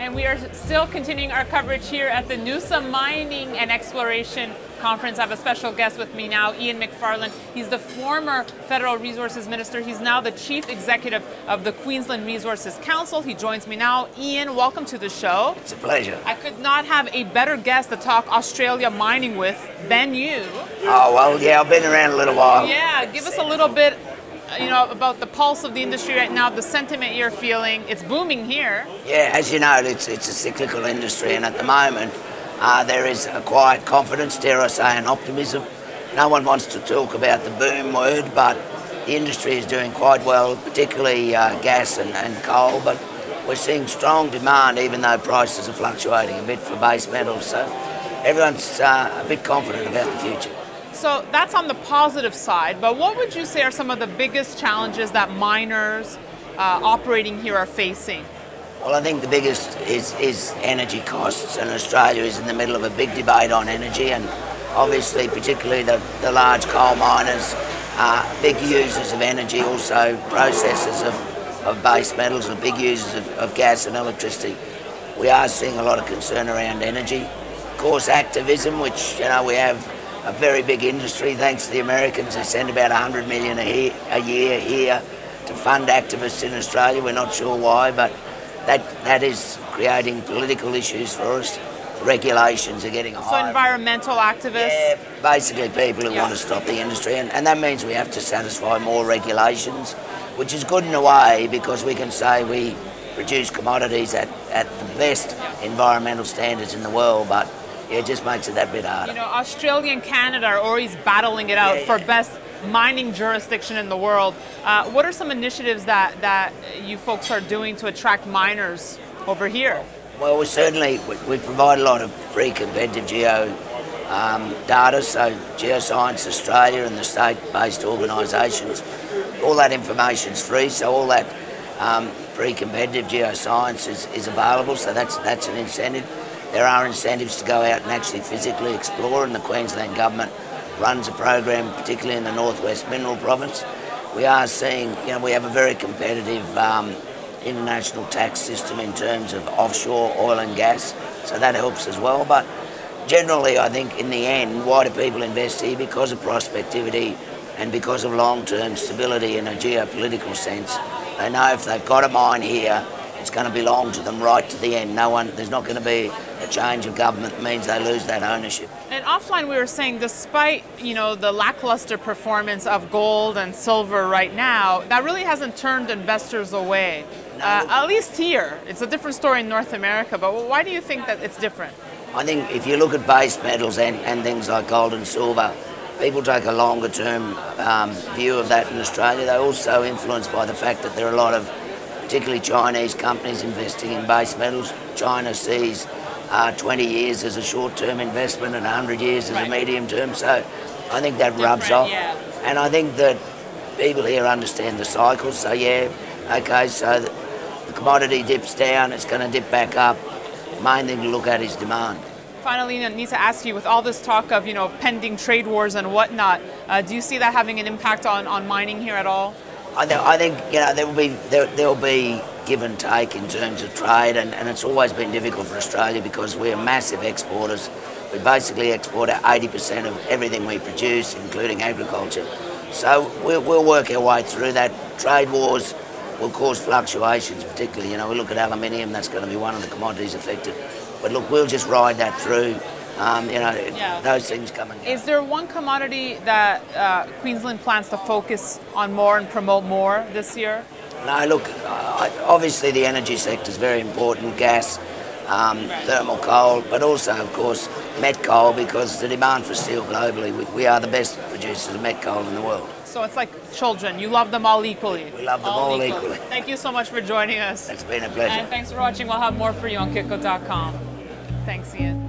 And we are still continuing our coverage here at the Noosa Mining and Exploration Conference. I have a special guest with me now, Ian Macfarlane. He's the former Federal Resources Minister. He's now the Chief Executive of the Queensland Resources Council. He joins me now. Ian, welcome to the show. It's a pleasure. I could not have a better guest to talk Australia mining with than you. Oh, well, yeah, I've been around a little while. Yeah, give us a little bit, about the pulse of the industry right now, the sentiment you're feeling. It's booming here. Yeah, as you know, it's a cyclical industry, and at the moment there is a quiet confidence, dare I say, and optimism. No one wants to talk about the boom word, but the industry is doing quite well, particularly gas and coal, but we're seeing strong demand even though prices are fluctuating a bit for base metals, so everyone's a bit confident about the future. So that's on the positive side, but what would you say are some of the biggest challenges that miners operating here are facing? Well, I think the biggest is energy costs, and Australia is in the middle of a big debate on energy, and obviously particularly the large coal miners are big users of energy, also processors of base metals, and big users of gas and electricity. We are seeing a lot of concern around energy. Of course, activism, which we have a very big industry thanks to the Americans. They send about $100 million a year here to fund activists in Australia. We're not sure why, but that is creating political issues for us. Regulations are getting higher. So environmental activists? Yeah, basically people who want to stop the industry, and that means we have to satisfy more regulations, which is good in a way because we can say we produce commodities at the best environmental standards in the world, but it just makes it that bit harder. Australia and Canada are always battling it out for best mining jurisdiction in the world. What are some initiatives that you folks are doing to attract miners over here? Well, we provide a lot of pre-competitive geo data, so Geoscience Australia and the state-based organisations. All that information's free, so all that pre-competitive geoscience is available, so that's an incentive. There are incentives to go out and actually physically explore, and the Queensland government runs a program, particularly in the Northwest Mineral Province. We are seeing, we have a very competitive international tax system in terms of offshore oil and gas, so that helps as well. But generally, I think in the end, why do people invest here? Because of prospectivity and because of long-term stability in a geopolitical sense. They know if they've got a mine here, it's going to belong to them right to the end. There's not going to be a change of government that means they lose that ownership. And offline we were saying, despite the lackluster performance of gold and silver right now, that really hasn't turned investors away. No. At least here. It's a different story in North America, but why do you think that it's different? I think if you look at base metals and things like gold and silver, people take a longer term view of that in Australia. They're also influenced by the fact that there are a lot of particularly Chinese companies investing in base metals. China sees 20 years as a short-term investment and 100 years as a medium-term, so I think that rubs off. Yeah. And I think that people here understand the cycles, so so the commodity dips down, it's going to dip back up. The main thing to look at is demand. Finally, I need to ask you, with all this talk of pending trade wars and whatnot, do you see that having an impact on mining here at all? I think there'll be give and take in terms of trade, and it's always been difficult for Australia because we're massive exporters. We basically export 80% of everything we produce, including agriculture. So we'll work our way through that. Trade wars will cause fluctuations, particularly. We look at aluminium, that's going to be one of the commodities affected. But look, we'll just ride that through. Those things come and go. Is there one commodity that Queensland plans to focus on more and promote more this year? No, look, obviously the energy sector is very important, gas, thermal coal, but also, of course, met coal, because the demand for steel globally, we are the best producers of met coal in the world. So it's like children, you love them all equally. We love them all equally. Thank you so much for joining us. It's been a pleasure. And thanks for watching. We'll have more for you on Kitco.com. Thanks, Ian.